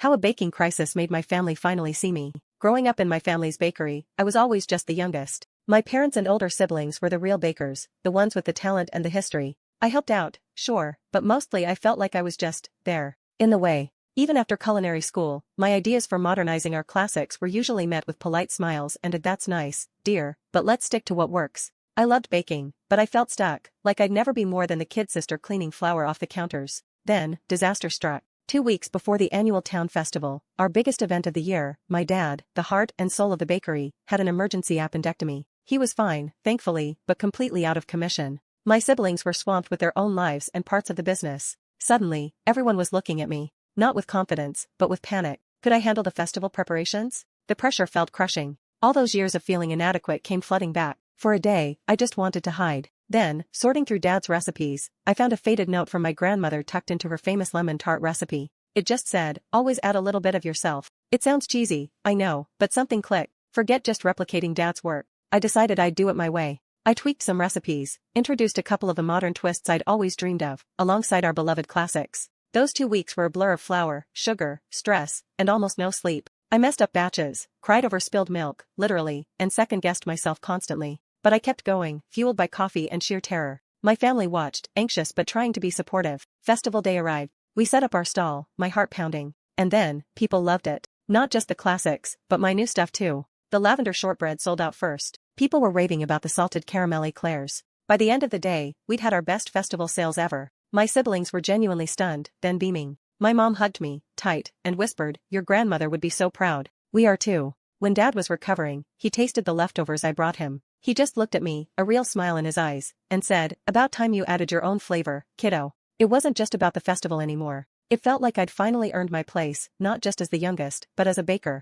How a baking crisis made my family finally see me. Growing up in my family's bakery, I was always just the youngest. My parents and older siblings were the real bakers, the ones with the talent and the history. I helped out, sure, but mostly I felt like I was just there, in the way. Even after culinary school, my ideas for modernizing our classics were usually met with polite smiles and a "that's nice, dear, but let's stick to what works." I loved baking, but I felt stuck, like I'd never be more than the kid sister cleaning flour off the counters. Then, disaster struck. 2 weeks before the annual town festival, our biggest event of the year, my dad, the heart and soul of the bakery, had an emergency appendectomy. He was fine, thankfully, but completely out of commission. My siblings were swamped with their own lives and parts of the business. Suddenly, everyone was looking at me. Not with confidence, but with panic. Could I handle the festival preparations? The pressure felt crushing. All those years of feeling inadequate came flooding back. For a day, I just wanted to hide. Then, sorting through Dad's recipes, I found a faded note from my grandmother tucked into her famous lemon tart recipe. It just said, "Always add a little bit of yourself." It sounds cheesy, I know, but something clicked. Forget just replicating Dad's work. I decided I'd do it my way. I tweaked some recipes, introduced a couple of the modern twists I'd always dreamed of, alongside our beloved classics. Those 2 weeks were a blur of flour, sugar, stress, and almost no sleep. I messed up batches, cried over spilled milk, literally, and second-guessed myself constantly. But I kept going, fueled by coffee and sheer terror. My family watched, anxious but trying to be supportive. Festival day arrived. We set up our stall, my heart pounding. And then, people loved it. Not just the classics, but my new stuff too. The lavender shortbread sold out first. People were raving about the salted caramel eclairs. By the end of the day, we'd had our best festival sales ever. My siblings were genuinely stunned, then beaming. My mom hugged me, tight, and whispered, "Your grandmother would be so proud." We are too. When Dad was recovering, he tasted the leftovers I brought him. He just looked at me, a real smile in his eyes, and said, "About time you added your own flavor, kiddo." It wasn't just about the festival anymore. It felt like I'd finally earned my place, not just as the youngest, but as a baker.